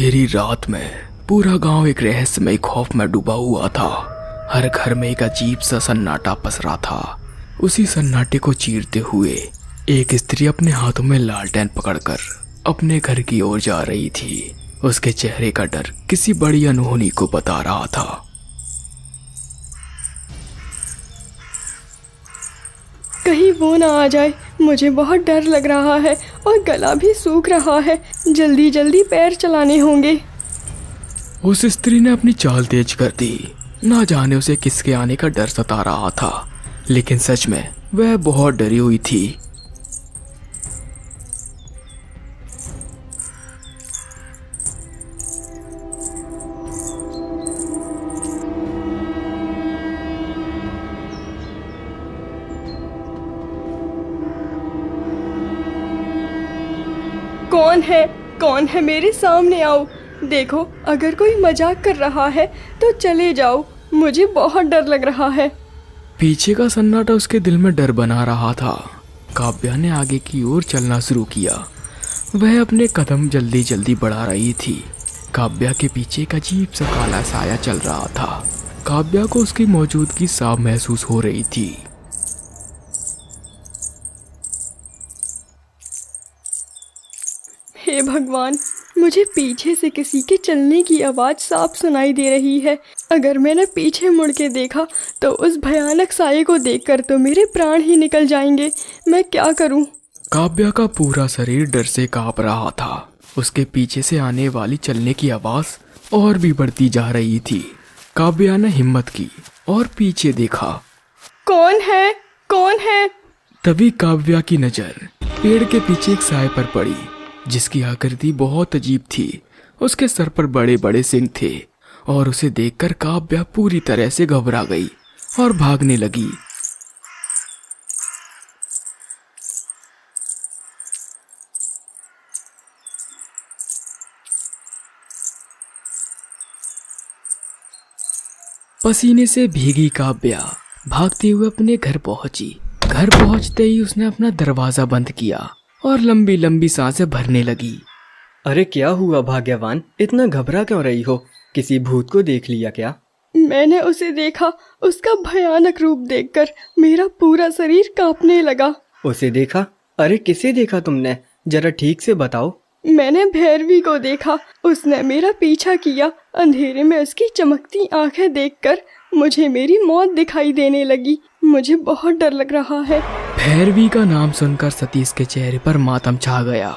अंधेरी रात में पूरा गांव एक रहस्यमय खौफ में डूबा हुआ था। हर घर में एक अजीब सा सन्नाटा पसरा था। उसी सन्नाटे को चीरते हुए एक स्त्री अपने हाथों में लालटेन पकड़कर अपने घर की ओर जा रही थी। उसके चेहरे का डर किसी बड़ी अनहोनी को बता रहा था। कहीं वो ना आ जाए, मुझे बहुत डर लग रहा है और गला भी सूख रहा है। जल्दी जल्दी पैर चलाने होंगे। उस स्त्री ने अपनी चाल तेज कर दी। ना जाने उसे किसके आने का डर सता रहा था, लेकिन सच में वह बहुत डरी हुई थी। कौन है मेरे सामने आओ। देखो, अगर कोई मजाक कर रहा है तो चले जाओ, मुझे बहुत डर लग रहा है। पीछे का सन्नाटा उसके दिल में डर बना रहा था। काव्या ने आगे की ओर चलना शुरू किया। वह अपने कदम जल्दी जल्दी बढ़ा रही थी। काव्या के पीछे एक अजीब सा काला साया चल रहा था। काव्या को उसकी मौजूदगी साफ महसूस हो रही थी। हे भगवान, मुझे पीछे से किसी के चलने की आवाज़ साफ सुनाई दे रही है। अगर मैंने पीछे मुड़ के देखा तो उस भयानक साये को देखकर तो मेरे प्राण ही निकल जाएंगे। मैं क्या करूं? काव्या का पूरा शरीर डर से कांप रहा था। उसके पीछे से आने वाली चलने की आवाज और भी बढ़ती जा रही थी। काव्या ने हिम्मत की और पीछे देखा। कौन है? तभी काव्या की नजर पेड़ के पीछे एक साये पर पड़ी, जिसकी आकृति बहुत अजीब थी। उसके सर पर बड़े बड़े सिंग थे और उसे देखकर काव्या पूरी तरह से घबरा गई और भागने लगी। पसीने से भीगी काव्या भागते हुए अपने घर पहुंची। घर पहुंचते ही उसने अपना दरवाजा बंद किया और लंबी लंबी सांसें भरने लगी। अरे क्या हुआ भाग्यवान, इतना घबरा क्यों रही हो? किसी भूत को देख लिया क्या? मैंने उसे देखा। उसका भयानक रूप देखकर मेरा पूरा शरीर कांपने लगा। उसे देखा? अरे किसे देखा तुमने? जरा ठीक से बताओ। मैंने भैरवी को देखा। उसने मेरा पीछा किया। अंधेरे में उसकी चमकती आंखें देखकर मुझे मेरी मौत दिखाई देने लगी। मुझे बहुत डर लग रहा है। भैरवी का नाम सुनकर सतीश के चेहरे पर मातम छा गया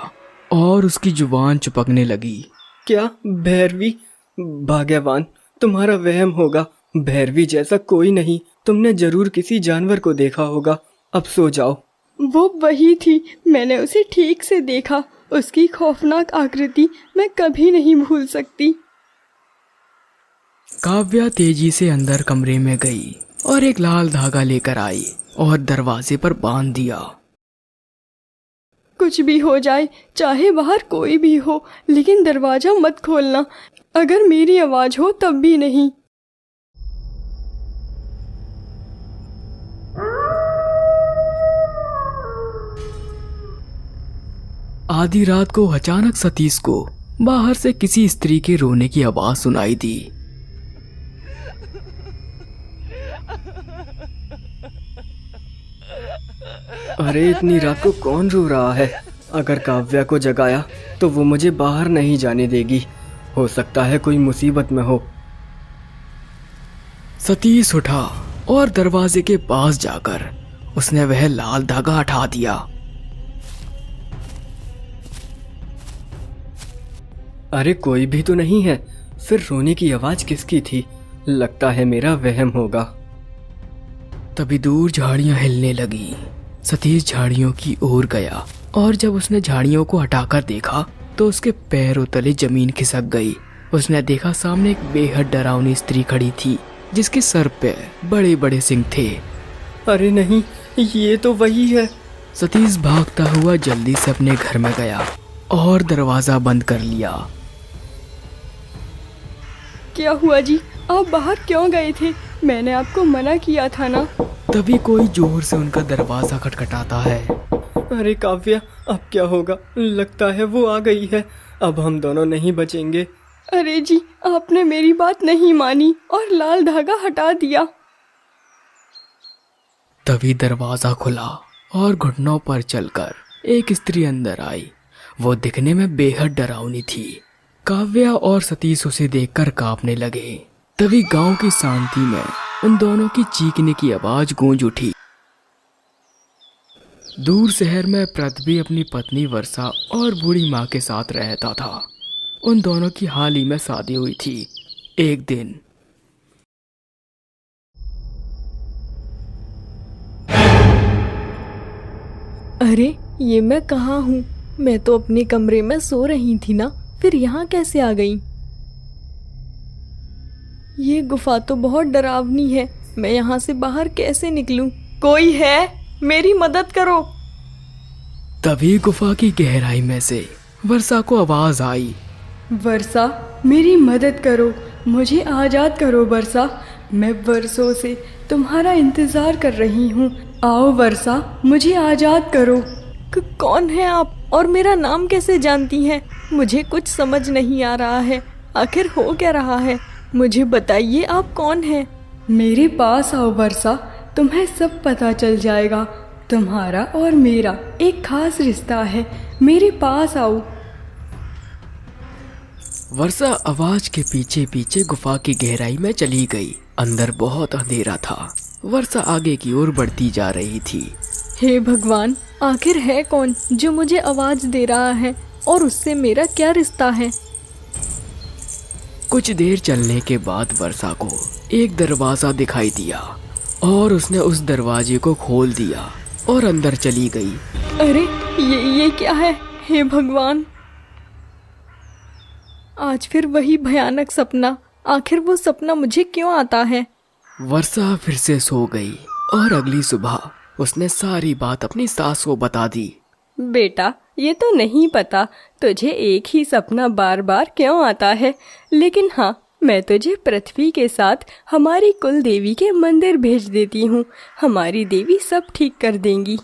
और उसकी जुबान चिपकने लगी। क्या भैरवी? भाग्यवान, तुम्हारा वहम होगा। भैरवी जैसा कोई नहीं। तुमने जरूर किसी जानवर को देखा होगा। अब सो जाओ। वो वही थी। मैंने उसे ठीक से देखा। उसकी खौफनाक आकृति मैं कभी नहीं भूल सकती। काव्या तेजी से अंदर कमरे में गई और एक लाल धागा लेकर आई और दरवाजे पर बांध दिया। कुछ भी हो जाए, चाहे बाहर कोई भी हो, लेकिन दरवाजा मत खोलना। अगर मेरी आवाज हो तब भी नहीं। आधी रात को अचानक सतीश को बाहर से किसी स्त्री के रोने की आवाज सुनाई दी। अरे इतनी रात को कौन रो रहा है? अगर काव्या को जगाया तो वो मुझे बाहर नहीं जाने देगी। हो सकता है कोई मुसीबत में हो। सतीश उठा और दरवाजे के पास जाकर उसने वह लाल धागा हटा दिया। अरे कोई भी तो नहीं है। फिर रोने की आवाज किसकी थी? लगता है मेरा वहम होगा। तभी दूर झाड़ियां हिलने लगी। सतीश झाड़ियों की ओर गया और जब उसने झाड़ियों को हटाकर देखा तो उसके पैरों तले जमीन खिसक गई। उसने देखा सामने एक बेहद डरावनी स्त्री खड़ी थी, जिसके सर पे बड़े बड़े सिंग थे। अरे नहीं, ये तो वही है। सतीश भागता हुआ जल्दी से अपने घर में गया और दरवाजा बंद कर लिया। क्या हुआ जी? आप बाहर क्यों गए थे? मैंने आपको मना किया था ना। तभी कोई जोर से उनका दरवाजा खटखटाता है। अरे काव्या, अब क्या होगा? लगता है वो आ गई है। अब हम दोनों नहीं बचेंगे। अरे जी, आपने मेरी बात नहीं मानी और लाल धागा हटा दिया। तभी दरवाजा खुला और घुटनों पर चलकर एक स्त्री अंदर आई। वो दिखने में बेहद डरावनी थी। काव्या और सतीश उसे देखकर कांपने लगे। तभी गांव की शांति में उन दोनों की चीखने की आवाज गूंज उठी। दूर शहर में पृथ्वी अपनी पत्नी वर्षा और बूढ़ी माँ के साथ रहता था। उन दोनों की हाल ही में शादी हुई थी। एक दिन अरे, ये मैं कहाँ हूँ? मैं तो अपने कमरे में सो रही थी ना, फिर यहाँ कैसे आ गई? ये गुफा तो बहुत डरावनी है। मैं यहाँ से बाहर कैसे निकलूं? कोई है? मेरी मदद करो। तभी गुफा की गहराई में से वर्षा को आवाज आई। वर्षा, मेरी मदद करो, मुझे आज़ाद करो वर्षा। मैं वर्षों से तुम्हारा इंतज़ार कर रही हूँ। आओ वर्षा, मुझे आज़ाद करो। कौन है आप और मेरा नाम कैसे जानती हैं? मुझे कुछ समझ नहीं आ रहा है। आखिर हो क्या रहा है? मुझे बताइए, आप कौन हैं? मेरे पास आओ वर्षा, तुम्हें सब पता चल जाएगा। तुम्हारा और मेरा एक खास रिश्ता है। मेरे पास आओ। वर्षा आवाज के पीछे पीछे गुफा की गहराई में चली गई। अंदर बहुत अंधेरा था। वर्षा आगे की ओर बढ़ती जा रही थी। हे भगवान, आखिर है कौन जो मुझे आवाज दे रहा है और उससे मेरा क्या रिश्ता है? कुछ देर चलने के बाद वर्षा को एक दरवाजा दिखाई दिया और उसने उस दरवाजे को खोल दिया और अंदर चली गई। अरे, ये क्या है? हे भगवान, आज फिर वही भयानक सपना। आखिर वो सपना मुझे क्यों आता है? वर्षा फिर से सो गई और अगली सुबह उसने सारी बात अपनी सास को बता दी। बेटा, ये तो नहीं पता तुझे एक ही सपना बार बार क्यों आता है, लेकिन हाँ, मैं तुझे पृथ्वी के साथ हमारी कुल देवी के मंदिर भेज देती हूँ। हमारी देवी सब ठीक कर देंगी।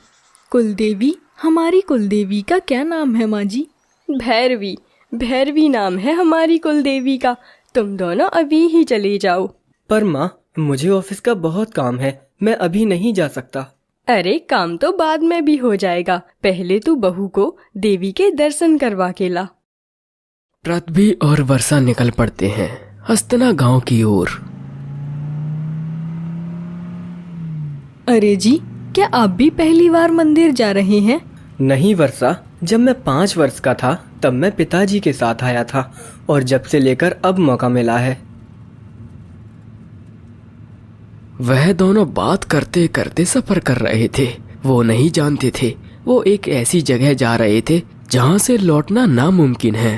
कुल देवी? हमारी कुल देवी का क्या नाम है माँ जी? भैरवी। भैरवी नाम है हमारी कुल देवी का। तुम दोनों अभी ही चले जाओ। पर माँ, मुझे ऑफिस का बहुत काम है, मैं अभी नहीं जा सकता। अरे, काम तो बाद में भी हो जाएगा। पहले तू बहू को देवी के दर्शन करवा के ला। पृथ्वी और वर्षा निकल पड़ते हैं हस्तना गांव की ओर। अरे जी, क्या आप भी पहली बार मंदिर जा रहे हैं? नहीं वर्षा, जब मैं 5 वर्ष का था तब मैं पिताजी के साथ आया था और जब से लेकर अब मौका मिला है। वह दोनों बात करते करते सफर कर रहे थे। वो नहीं जानते थे वो एक ऐसी जगह जा रहे थे जहां से लौटना नामुमकिन है।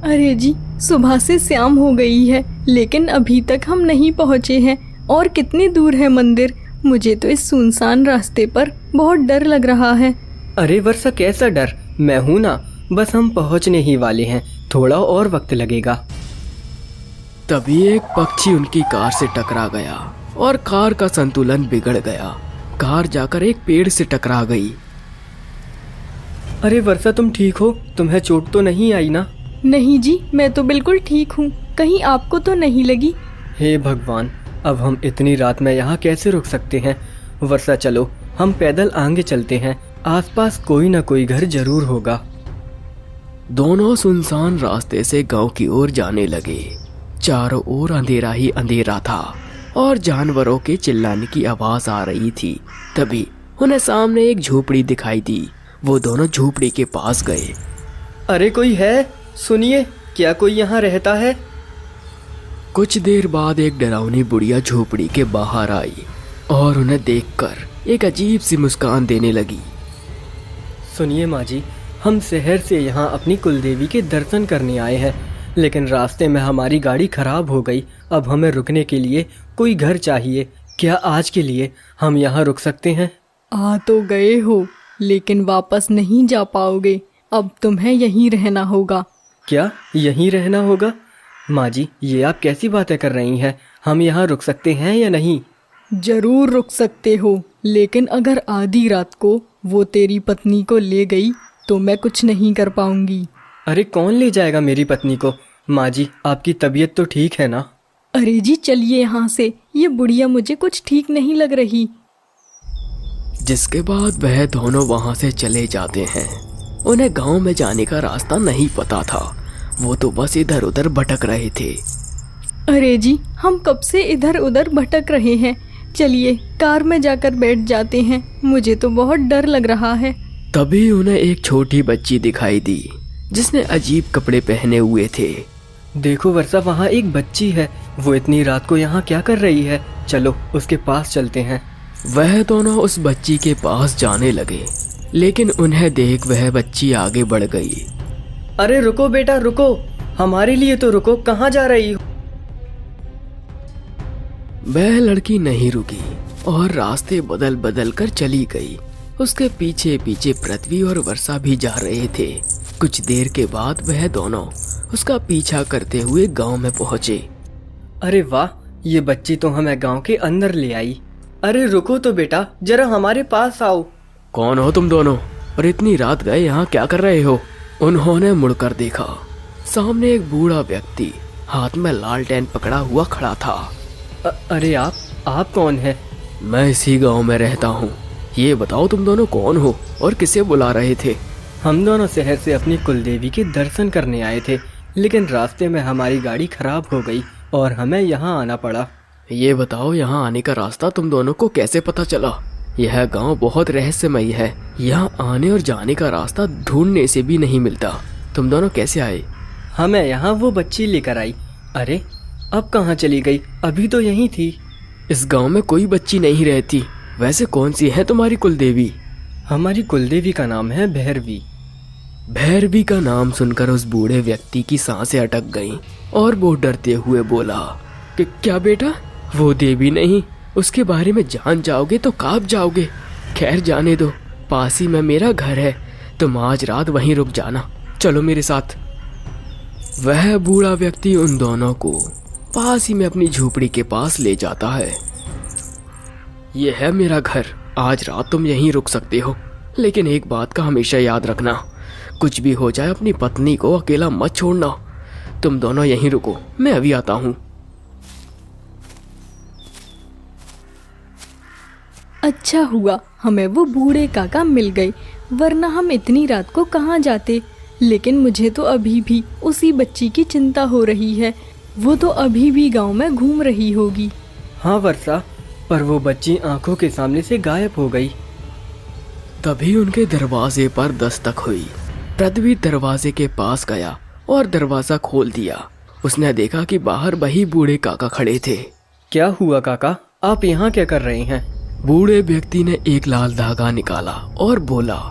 अरे जी, सुबह से शाम हो गई है, लेकिन अभी तक हम नहीं पहुँचे हैं। और कितनी दूर है मंदिर? मुझे तो इस सुनसान रास्ते पर बहुत डर लग रहा है। अरे वर्षा, कैसा डर? मैं हूं ना, बस हम पहुंचने ही वाले हैं, थोड़ा और वक्त लगेगा। तभी एक पक्षी उनकी कार से टकरा गया और कार का संतुलन बिगड़ गया। कार जाकर एक पेड़ से टकरा गई। अरे वर्षा, तुम ठीक हो? तुम्हें चोट तो नहीं आई ना? नहीं जी, मैं तो बिल्कुल ठीक हूँ। कहीं आपको तो नहीं लगी? हे भगवान, अब हम इतनी रात में यहाँ कैसे रुक सकते हैं? वर्षा, चलो हम पैदल आगे चलते हैं, आसपास कोई ना कोई घर जरूर होगा। दोनों सुनसान रास्ते से गांव की ओर जाने लगे। चारों ओर अंधेरा ही अंधेरा था और जानवरों के चिल्लाने की आवाज आ रही थी। तभी उन्हें सामने एक झोपड़ी दिखाई दी। वो दोनों झोपड़ी के पास गए। अरे कोई है? सुनिए, क्या कोई यहाँ रहता है? कुछ देर बाद एक डरावनी बुढ़िया झोपड़ी के बाहर आई और उन्हें देखकर एक अजीब सी मुस्कान देने लगी। सुनिए माँ जी, हम शहर से यहाँ अपनी कुलदेवी के दर्शन करने आए हैं, लेकिन रास्ते में हमारी गाड़ी खराब हो गई। अब हमें रुकने के लिए कोई घर चाहिए। क्या आज के लिए हम यहाँ रुक सकते हैं? आ तो गए हो, लेकिन वापस नहीं जा पाओगे। अब तुम्हें यहीं रहना होगा। क्या यहीं रहना होगा? माँ जी, ये आप कैसी बातें कर रही हैं? हम यहाँ रुक सकते हैं या नहीं? जरूर रुक सकते हो, लेकिन अगर आधी रात को वो तेरी पत्नी को ले गई तो मैं कुछ नहीं कर पाऊंगी। अरे कौन ले जाएगा मेरी पत्नी को? माँ जी, आपकी तबीयत तो ठीक है ना? अरे जी चलिए यहाँ से, ये बुढ़िया मुझे कुछ ठीक नहीं लग रही। जिसके बाद वह दोनों वहां से चले जाते हैं। उन्हें गांव में जाने का रास्ता नहीं पता था, वो तो बस इधर उधर भटक रहे थे। अरे जी, हम कब से इधर उधर भटक रहे हैं, चलिए कार में जाकर बैठ जाते हैं, मुझे तो बहुत डर लग रहा है। तभी उन्हें एक छोटी बच्ची दिखाई दी जिसने अजीब कपड़े पहने हुए थे। देखो वर्षा, वहाँ एक बच्ची है, वो इतनी रात को यहाँ क्या कर रही है? चलो उसके पास चलते हैं। वह दोनों उस बच्ची के पास जाने लगे, लेकिन उन्हें देख वह बच्ची आगे बढ़ गई। अरे रुको बेटा रुको, हमारे लिए तो रुको, कहाँ जा रही हो? वह लड़की नहीं रुकी और रास्ते बदल बदल कर चली गई। उसके पीछे पीछे पृथ्वी और वर्षा भी जा रहे थे। कुछ देर के बाद वह दोनों उसका पीछा करते हुए गांव में पहुंचे। अरे वाह, ये बच्ची तो हमें गांव के अंदर ले आई। अरे रुको तो बेटा, जरा हमारे पास आओ। कौन हो तुम दोनों और इतनी रात गए यहाँ क्या कर रहे हो? उन्होंने मुड़कर देखा, सामने एक बूढ़ा व्यक्ति हाथ में लालटेन पकड़ा हुआ खड़ा था। अरे आप कौन है? मैं इसी गांव में रहता हूँ। ये बताओ तुम दोनों कौन हो और किसे बुला रहे थे? हम दोनों शहर से अपनी कुलदेवी के दर्शन करने आए थे, लेकिन रास्ते में हमारी गाड़ी खराब हो गई और हमें यहाँ आना पड़ा। ये बताओ, यहाँ आने का रास्ता तुम दोनों को कैसे पता चला? यह गांव बहुत रहस्यमयी है, यहाँ आने और जाने का रास्ता ढूंढने से भी नहीं मिलता। तुम दोनों कैसे आए? हमें यहाँ वो बच्ची लेकर आई। अरे अब कहाँ चली गई? अभी तो यहीं थी। इस गांव में कोई बच्ची नहीं रहती। वैसे कौन सी है तुम्हारी कुलदेवी? हमारी कुलदेवी का नाम है भैरवी। भैरवी का नाम सुनकर उस बूढ़े व्यक्ति की सांसें अटक गईं और वो डरते हुए बोला कि क्या बेटा, वो देवी नहीं, उसके बारे में जान जाओगे तो कांप जाओगे। खैर जाने दो, पास ही में मेरा घर है, तुम आज रात वहीं रुक जाना, चलो मेरे साथ। वह बूढ़ा व्यक्ति उन दोनों को पास ही में अपनी झोपड़ी के पास ले जाता है। यह है मेरा घर, आज रात तुम यहीं रुक सकते हो, लेकिन एक बात का हमेशा याद रखना, कुछ भी हो जाए अपनी पत्नी को अकेला मत छोड़ना। तुम दोनों यहीं रुको, मैं अभी आता हूँ। अच्छा हुआ हमें वो बूढ़े काका मिल गए, वरना हम इतनी रात को कहाँ जाते। लेकिन मुझे तो अभी भी उसी बच्ची की चिंता हो रही है, वो तो अभी भी गांव में घूम रही होगी। हाँ वर्षा, पर वो बच्ची आंखों के सामने से गायब हो गई। तभी उनके दरवाजे पर दस्तक हुई। पृथ्वी दरवाजे के पास गया और दरवाजा खोल दिया। उसने देखा कि बाहर वही बूढ़े काका खड़े थे। क्या हुआ काका, आप यहाँ क्या कर रहे हैं? बूढ़े व्यक्ति ने एक लाल धागा निकाला और बोला,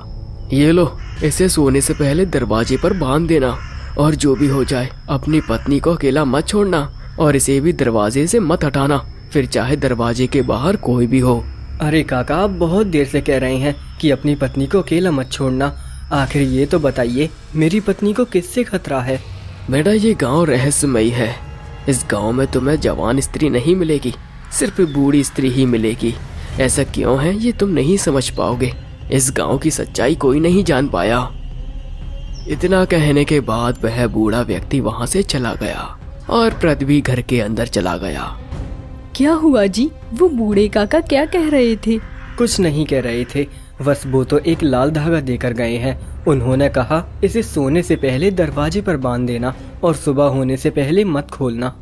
ये लो, इसे सोने से पहले दरवाजे पर बांध देना, और जो भी हो जाए अपनी पत्नी को अकेला मत छोड़ना, और इसे भी दरवाजे से मत हटाना, फिर चाहे दरवाजे के बाहर कोई भी हो। अरे काका, आप बहुत देर से कह रहे हैं कि अपनी पत्नी को अकेला मत छोड़ना, आखिर ये तो बताइए मेरी पत्नी को किससे खतरा है? बेटा, ये गांव रहस्यमयी है। इस गांव में तुम्हें जवान स्त्री नहीं मिलेगी, सिर्फ बूढ़ी स्त्री ही मिलेगी। ऐसा क्यों है ये तुम नहीं समझ पाओगे। इस गांव की सच्चाई कोई नहीं जान पाया। इतना कहने के बाद वह बूढ़ा व्यक्ति वहां से चला गया और पृथ्वी घर के अंदर चला गया। क्या हुआ जी, वो बूढ़े काका क्या कह रहे थे? कुछ नहीं कह रहे थे, बस वो तो एक लाल धागा देकर गए हैं। उन्होंने कहा इसे सोने से पहले दरवाजे पर बांध देना और सुबह होने से पहले मत खोलना।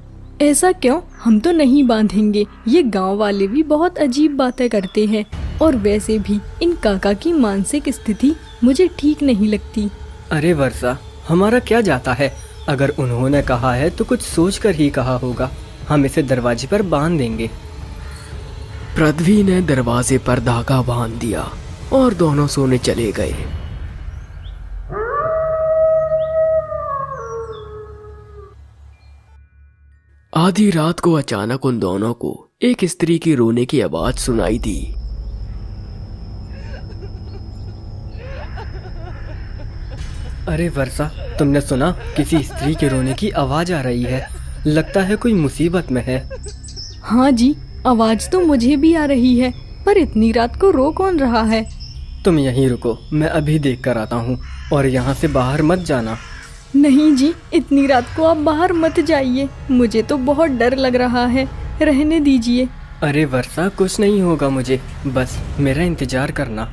ऐसा क्यों? हम तो नहीं बांधेंगे, ये गांव वाले भी बहुत अजीब बातें करते हैं, और वैसे भी इन काका की मानसिक स्थिति मुझे ठीक नहीं लगती। अरे वर्षा, हमारा क्या जाता है, अगर उन्होंने कहा है तो कुछ सोच कर ही कहा होगा। हम इसे दरवाजे पर बांध देंगे। पृथ्वी ने दरवाजे पर धागा बांध दिया और दोनों सोने चले गए। आधी रात को अचानक उन दोनों को एक स्त्री की रोने की आवाज सुनाई दी। अरे वर्षा, तुमने सुना? किसी स्त्री के रोने की आवाज आ रही है, लगता है कोई मुसीबत में है। हाँ जी, आवाज तो मुझे भी आ रही है, पर इतनी रात को रो कौन रहा है? तुम यहीं रुको, मैं अभी देख कर आता हूँ, और यहाँ से बाहर मत जाना। नहीं जी, इतनी रात को आप बाहर मत जाइए, मुझे तो बहुत डर लग रहा है, रहने दीजिए। अरे वर्षा, कुछ नहीं होगा मुझे, बस मेरा इंतजार करना।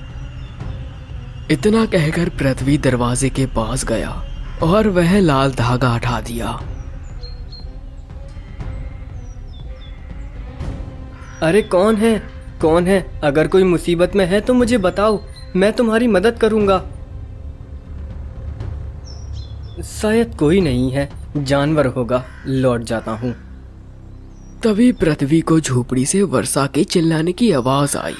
इतना कहकर पृथ्वी दरवाजे के पास गया और वह लाल धागा हटा दिया। अरे कौन है, कौन है? अगर कोई मुसीबत में है तो मुझे बताओ, मैं तुम्हारी मदद करूंगा। शायद कोई नहीं है, जानवर होगा, लौट जाता हूँ। तभी पृथ्वी को झोपड़ी से वर्षा के चिल्लाने की आवाज आई।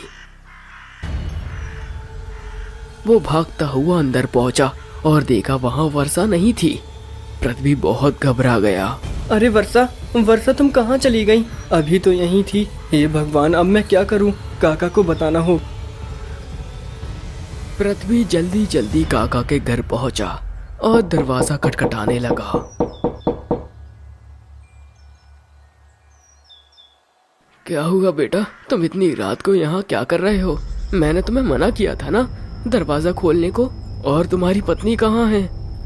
वो भागता हुआ अंदर पहुंचा और देखा वहां वर्षा नहीं थी। पृथ्वी बहुत घबरा गया। अरे वर्षा, वर्षा तुम कहाँ चली गई? अभी तो यहीं थी। हे भगवान, अब मैं क्या करूं? काका को बताना हो। पृथ्वी जल्दी जल्दी काका के घर पहुंचा और दरवाजा खटखटाने लगा। क्या हुआ बेटा, तुम इतनी रात को यहाँ क्या कर रहे हो? मैंने तुम्हें मना किया था ना दरवाजा खोलने को। और तुम्हारी पत्नी कहाँ है?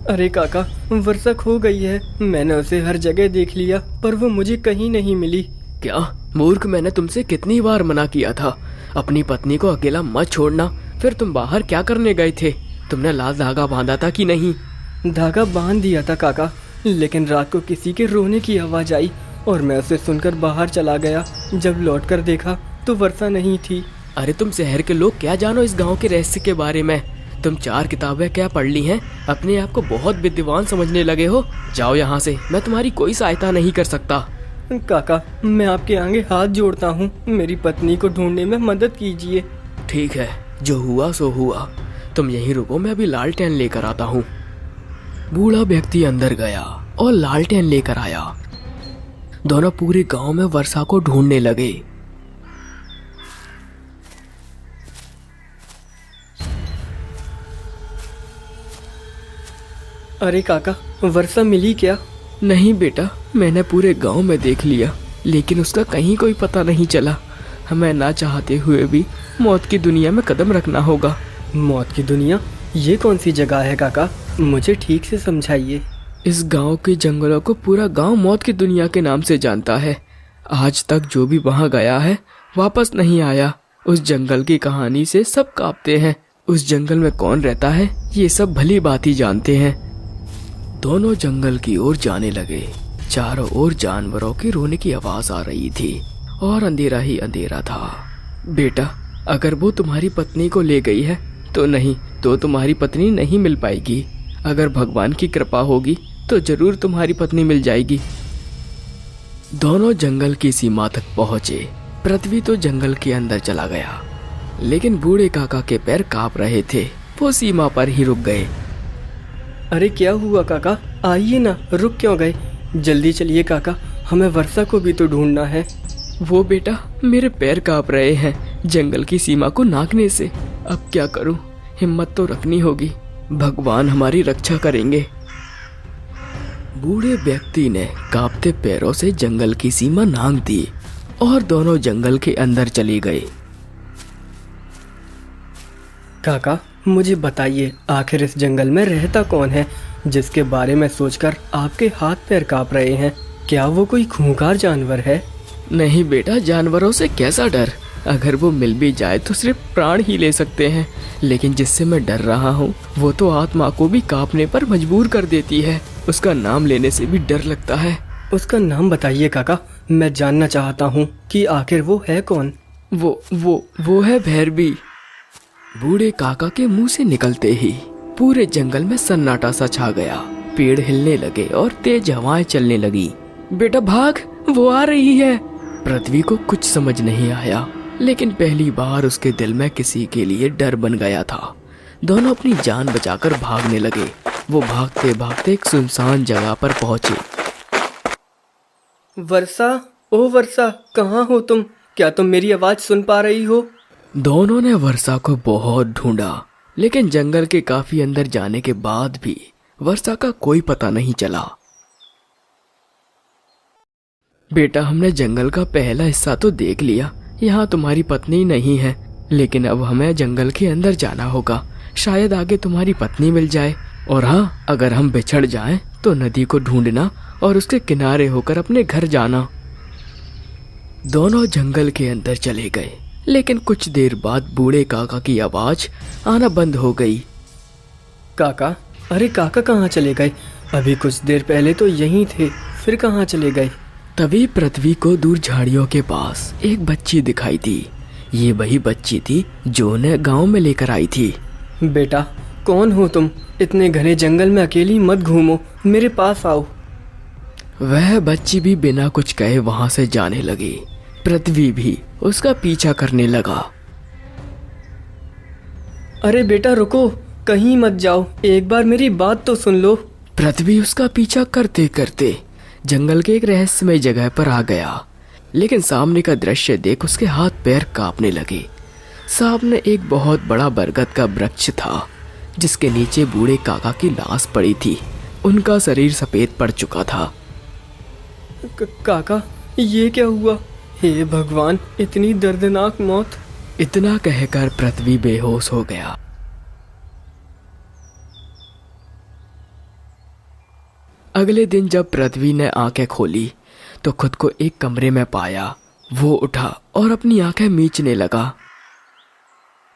अरे काका, वर्षा खो गई है। मैंने उसे हर जगह देख लिया, पर वो मुझे कहीं नहीं मिली। क्या मूर्ख, मैंने तुमसे कितनी बार मना किया था अपनी पत्नी को अकेला मत छोड़ना। फिर तुम बाहर क्या करने गए थे? तुमने लाल धागा बांधा था कि नहीं? धागा बांध दिया था काका, लेकिन रात को किसी के रोने की आवाज आई और मैं उसे सुनकर बाहर चला गया। जब लौटकर देखा तो वर्षा नहीं थी। अरे तुम शहर के लोग क्या जानो इस गांव के रहस्य के बारे में? तुम 4 किताबें क्या पढ़ ली हैं? अपने आप को बहुत विद्वान समझने लगे हो। जाओ यहाँ से, मैं तुम्हारी कोई सहायता नहीं कर सकता। काका, मैं आपके आगे हाथ जोड़ता हूँ, मेरी पत्नी को ढूंढने में मदद कीजिए। ठीक है, जो हुआ सो हुआ। तुम यहीं रुको, मैं अभी लालटेन लेकर आता हूँ। बूढ़ा व्यक्ति अंदर गया और लालटेन लेकर आया। दोनों पूरे गांव में वर्षा को ढूंढने लगे। अरे काका, वर्षा मिली क्या? नहीं बेटा, मैंने पूरे गांव में देख लिया, लेकिन उसका कहीं कोई पता नहीं चला। हमें ना चाहते हुए भी मौत की दुनिया में कदम रखना होगा। मौत की दुनिया? ये कौन सी जगह है काका? मुझे ठीक से समझाइए। इस गांव के जंगलों को पूरा गांव मौत की दुनिया के नाम से जानता है। आज तक जो भी वहां गया है वापस नहीं आया। उस जंगल की कहानी से सब कांपते हैं। उस जंगल में कौन रहता है ये सब भली बात ही जानते हैं। दोनों जंगल की ओर जाने लगे। चारों ओर जानवरों के रोने की आवाज आ रही थी और अंधेरा ही अंधेरा था। बेटा, अगर वो तुम्हारी पत्नी को ले गई है तो नहीं तो तुम्हारी पत्नी नहीं मिल पाएगी। अगर भगवान की कृपा होगी तो जरूर तुम्हारी पत्नी मिल जाएगी। दोनों जंगल की सीमा तक पहुंचे। पृथ्वी तो जंगल के अंदर चला गया, लेकिन बूढ़े काका के पैर कांप रहे थे। वो सीमा पर ही रुक गए। अरे क्या हुआ काका? आइए ना, रुक क्यों गए? जल्दी चलिए काका, हमें वर्षा को भी तो ढूंढना है। वो बेटा, मेरे पैर कांप रहे हैं जंगल की सीमा को नागने से। अब क्या करूं? हिम्मत तो रखनी होगी, भगवान हमारी रक्षा करेंगे। बूढ़े व्यक्ति ने कांपते पैरों से जंगल की सीमा नांग दी और दोनों जंगल के अंदर चले गए। काका, मुझे बताइए, आखिर इस जंगल में रहता कौन है जिसके बारे में सोचकर आपके हाथ पैर कांप रहे हैं? क्या वो कोई खूंखार जानवर है? नहीं बेटा, जानवरों से कैसा डर? अगर वो मिल भी जाए तो सिर्फ प्राण ही ले सकते हैं, लेकिन जिससे मैं डर रहा हूँ वो तो आत्मा को भी कांपने पर मजबूर कर देती है। उसका नाम लेने से भी डर लगता है। उसका नाम बताइए काका, मैं जानना चाहता हूँ कि आखिर वो है कौन। वो है भैरवी। बूढ़े काका के मुंह से निकलते ही पूरे जंगल में सन्नाटा सा छा गया। पेड़ हिलने लगे और तेज हवाएं चलने लगी। बेटा भाग, वो आ रही है। पृथ्वी को कुछ समझ नहीं आया, लेकिन पहली बार उसके दिल में किसी के लिए डर बन गया था। दोनों अपनी जान बचाकर भागने लगे। वो भागते भागते एक सुनसान जगह पर पहुंचे। वर्षा, ओ वर्षा, कहाँ हो तुम? क्या तुम मेरी आवाज सुन पा रही हो? दोनों ने वर्षा को बहुत ढूंढा, लेकिन जंगल के काफी अंदर जाने के बाद भी वर्षा का कोई पता नहीं चला। बेटा, हमने जंगल का पहला हिस्सा तो देख लिया, यहाँ तुम्हारी पत्नी नहीं है, लेकिन अब हमें जंगल के अंदर जाना होगा। शायद आगे तुम्हारी पत्नी मिल जाए। और हाँ, अगर हम बिछड़ जाएं तो नदी को ढूंढना और उसके किनारे होकर अपने घर जाना। दोनों जंगल के अंदर चले गए, लेकिन कुछ देर बाद बूढ़े काका की आवाज आना बंद हो गई। काका, अरे काका कहाँ चले गए? अभी कुछ देर पहले तो यहीं थे, फिर कहाँ चले गए? तभी पृथ्वी को दूर झाड़ियों के पास एक बच्ची दिखाई दी। ये वही बच्ची थी जो उन्हें गांव में लेकर आई थी। बेटा, कौन हो तुम? इतने घने जंगल में अकेली मत घूमो, मेरे पास आओ। वह बच्ची भी बिना कुछ कहे वहां से जाने लगी। पृथ्वी भी उसका पीछा करने लगा। अरे बेटा रुको, कहीं मत जाओ, एक बार मेरी बात तो सुन लो। पृथ्वी उसका पीछा करते करते जंगल के एक रहस्यमय जगह पर आ गया, लेकिन सामने का दृश्य देख उसके हाथ पैर कांपने लगे। सामने एक बहुत बड़ा बरगद का वृक्ष था, जिसके नीचे बूढ़े काका की लाश पड़ी थी। उनका शरीर सफेद पड़ चुका था। काका, ये क्या हुआ? हे भगवान, इतनी दर्दनाक मौत। इतना कहकर पृथ्वी बेहोश हो गया। अगले दिन जब पृथ्वी ने आंखें खोली तो खुद को एक कमरे में पाया। वो उठा और अपनी आंखें मीचने लगा।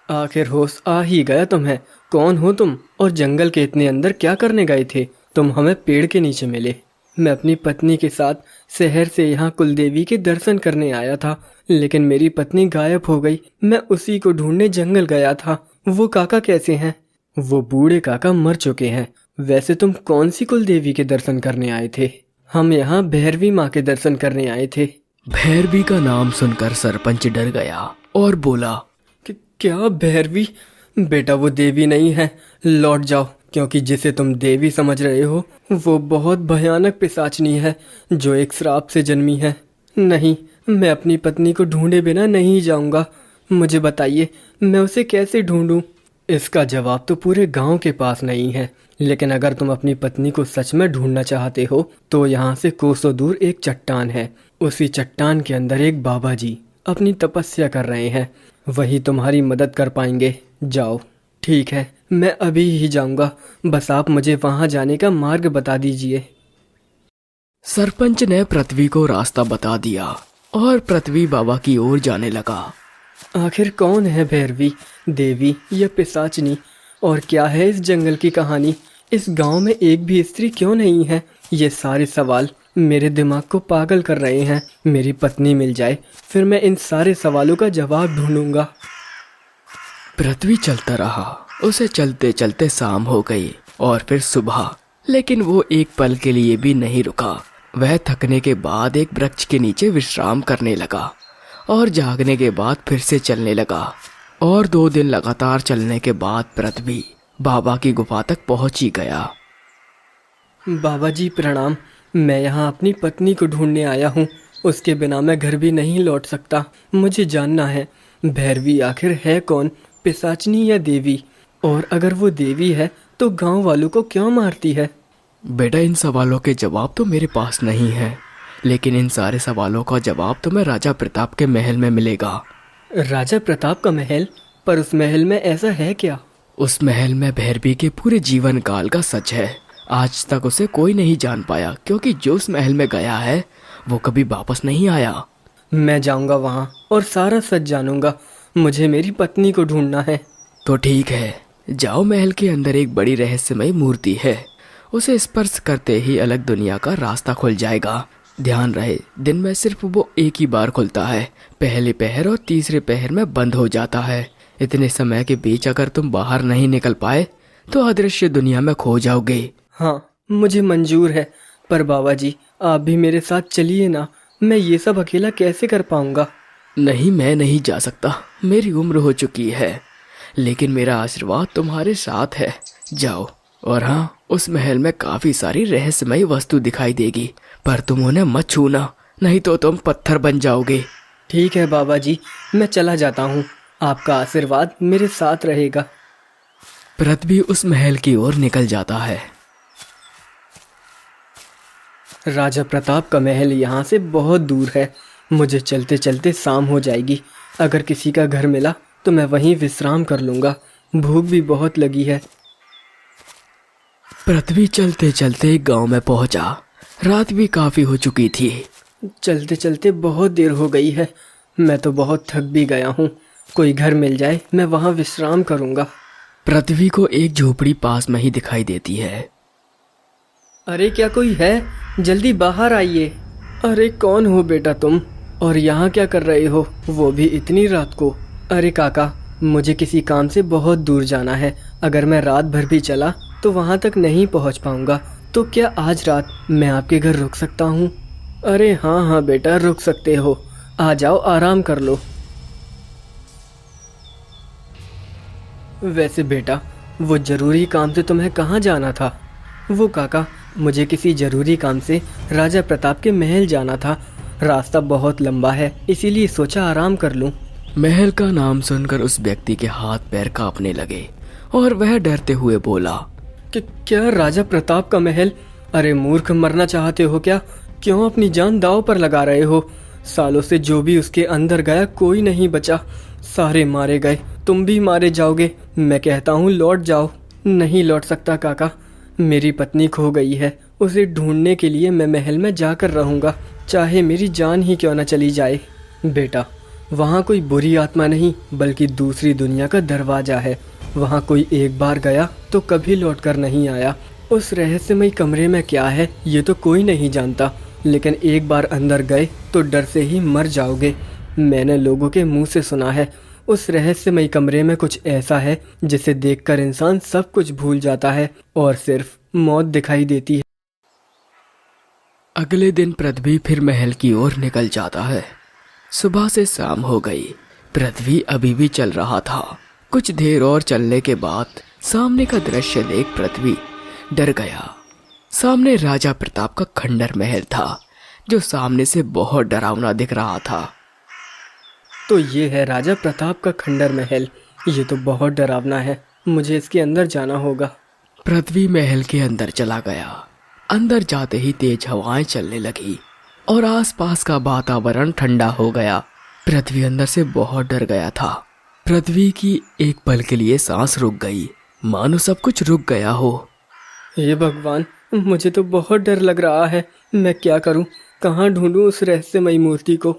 आखिर होश आ ही गया तुम्हें। कौन हो तुम और जंगल के इतने अंदर क्या करने गए थे? तुम हमें पेड़ के नीचे मिले। मैं अपनी पत्नी के साथ शहर से यहाँ कुलदेवी के दर्शन करने आया था, लेकिन मेरी पत्नी गायब हो गई। मैं उसी को ढूंढने जंगल गया था। वो काका कैसे हैं? वो बूढ़े काका मर चुके हैं। वैसे तुम कौन सी कुलदेवी के दर्शन करने आए थे? हम यहाँ भैरवी माँ के दर्शन करने आए थे। भैरवी का नाम सुनकर सरपंच डर गया और बोला, क्या भैरवी? बेटा, वो देवी नहीं है, लौट जाओ, क्योंकि जिसे तुम देवी समझ रहे हो वो बहुत भयानक पिशाचनी है जो एक श्राप से जन्मी है। नहीं, मैं अपनी पत्नी को ढूंढे बिना नहीं जाऊंगा। मुझे बताइए, मैं उसे कैसे ढूंढूं? इसका जवाब तो पूरे गांव के पास नहीं है, लेकिन अगर तुम अपनी पत्नी को सच में ढूंढना चाहते हो तो यहाँ से कोसों दूर एक चट्टान है। उसी चट्टान के अंदर एक बाबा जी अपनी तपस्या कर रहे हैं, वही तुम्हारी मदद कर पाएंगे। जाओ। ठीक है, मैं अभी ही जाऊंगा, बस आप मुझे वहां जाने का मार्ग बता दीजिए। सरपंच ने पृथ्वी को रास्ता बता दिया और पृथ्वी बाबा की ओर जाने लगा। आखिर कौन है भैरवी, देवी या पिशाचनी, और क्या है इस जंगल की कहानी? इस गांव में एक भी स्त्री क्यों नहीं है? ये सारे सवाल मेरे दिमाग को पागल कर रहे हैं। मेरी पत्नी मिल जाए, फिर मैं इन सारे सवालों का जवाब ढूंढूंगा। पृथ्वी चलता रहा। उसे चलते चलते शाम हो गई और फिर सुबह, लेकिन वो एक पल के लिए भी नहीं रुका। वह थकने के बाद एक वृक्ष के नीचे विश्राम करने लगा और जागने के बाद फिर से चलने लगा। और 2 दिन लगातार चलने के बाद पृथ्वी बाबा की गुफा तक पहुंच ही गया। बाबा जी प्रणाम। मैं यहाँ अपनी पत्नी को ढूंढने आया हूँ। उसके बिना मैं घर भी नहीं लौट सकता। मुझे जानना है, भैरवी आखिर है कौन, पिशाचनी या देवी? और अगर वो देवी है तो गांव वालों को क्यों मारती है? बेटा, इन सवालों के जवाब तो मेरे पास नहीं है, लेकिन इन सारे सवालों का जवाब तुम्हें राजा प्रताप के महल में मिलेगा। राजा प्रताप का महल? पर उस महल में ऐसा है क्या? उस महल में भैरवी के पूरे जीवन काल का सच है। आज तक उसे कोई नहीं जान पाया, क्योंकि जो उस महल में गया है वो कभी वापस नहीं आया। मैं जाऊंगा वहाँ और सारा सच जानूंगा। मुझे मेरी पत्नी को ढूंढना है। तो ठीक है, जाओ। महल के अंदर एक बड़ी रहस्यमय मूर्ति है, उसे स्पर्श करते ही अलग दुनिया का रास्ता खुल जाएगा। ध्यान रहे, दिन में सिर्फ वो एक ही बार खुलता है। पहले पहर और तीसरे पहर में बंद हो जाता है। इतने समय के बीच अगर तुम बाहर नहीं निकल पाए तो अदृश्य दुनिया में खो जाओगे। हाँ, मुझे मंजूर है, पर बाबा जी आप भी मेरे साथ चलिए ना। मैं ये सब अकेला कैसे कर पाऊंगा? नहीं, मैं नहीं जा सकता, मेरी उम्र हो चुकी है, लेकिन मेरा आशीर्वाद तुम्हारे साथ है। जाओ। और हाँ, उस महल में काफी सारी रहस्यमय वस्तु दिखाई देगी, पर तुम उन्हें मत छूना, नहीं तो तुम पत्थर बन जाओगे। ठीक है बाबा जी, मैं चला जाता हूँ। आपका आशीर्वाद मेरे साथ रहेगा। पृथ्वी उस महल की ओर निकल जाता है। राजा प्रताप का महल यहाँ से बहुत दूर है। मुझे चलते चलते शाम हो जाएगी। अगर किसी का घर मिला तो मैं वहीं विश्राम कर लूँगा। भूख भी बहुत लगी है। पृथ्वी चलते चलते एक गांव में पहुंचा। रात भी काफी हो चुकी थी। चलते चलते बहुत देर हो गई है। मैं तो बहुत थक भी गया हूँ। कोई घर मिल जाए, मैं वहाँ विश्राम करूँगा। पृथ्वी को एक झोपड़ी पास में ही दिखाई देती है। अरे क्या कोई है? जल्दी बाहर आइए। अरे कौन हो बेटा तुम, और यहाँ क्या कर रहे हो, वो भी इतनी रात को? अरे काका, मुझे किसी काम से बहुत दूर जाना है। अगर मैं रात भर भी चला तो वहाँ तक नहीं पहुँच पाऊँगा। तो क्या आज रात मैं आपके घर रुक सकता हूँ? अरे हाँ हाँ बेटा, रुक सकते हो। आ जाओ, आराम कर लो। वैसे बेटा, वो ज़रूरी काम से तुम्हें कहाँ जाना था? वो काका, मुझे किसी ज़रूरी काम से राजा प्रताप के महल जाना था। रास्ता बहुत लंबा है, इसीलिए सोचा आराम कर लूँ। महल का नाम सुनकर उस व्यक्ति के हाथ पैर कांपने लगे और वह डरते हुए बोला, कि क्या राजा प्रताप का महल? अरे मूर्ख, मरना चाहते हो क्या? क्यों अपनी जान दांव पर लगा रहे हो? सालों से जो भी उसके अंदर गया कोई नहीं बचा। सारे मारे गए, तुम भी मारे जाओगे। मैं कहता हूँ लौट जाओ। नहीं लौट सकता काका, मेरी पत्नी खो गई है। उसे ढूंढने के लिए मैं महल में जाकर रहूँगा, चाहे मेरी जान ही क्यों न चली जाए। बेटा, वहाँ कोई बुरी आत्मा नहीं, बल्कि दूसरी दुनिया का दरवाजा है। वहाँ कोई एक बार गया तो कभी लौट कर नहीं आया। उस रहस्यमय कमरे में क्या है ये तो कोई नहीं जानता, लेकिन एक बार अंदर गए तो डर से ही मर जाओगे। मैंने लोगों के मुंह से सुना है, उस रहस्यमय कमरे में कुछ ऐसा है जिसे देखकर इंसान सब कुछ भूल जाता है और सिर्फ मौत दिखाई देती है। अगले दिन पृथ्वी फिर महल की ओर निकल जाता है। सुबह से शाम हो गई। पृथ्वी अभी भी चल रहा था। कुछ देर और चलने के बाद सामने का दृश्य देख पृथ्वी डर गया। सामने राजा प्रताप का खंडर महल था, जो सामने से बहुत डरावना दिख रहा था। तो ये है राजा प्रताप का खंडर महल। ये तो बहुत डरावना है, मुझे इसके अंदर जाना होगा। पृथ्वी महल के अंदर चला गया। अंदर जाते ही तेज हवाएं चलने लगी और आसपास का वातावरण ठंडा हो गया। पृथ्वी अंदर से बहुत डर गया था। पृथ्वी की एक पल के लिए सांस रुक गई, मानो सब कुछ रुक गया हो। हे भगवान, मुझे तो बहुत डर लग रहा है। मैं क्या करूं? कहाँ ढूंढूं उस रहस्यमयी मूर्ति को?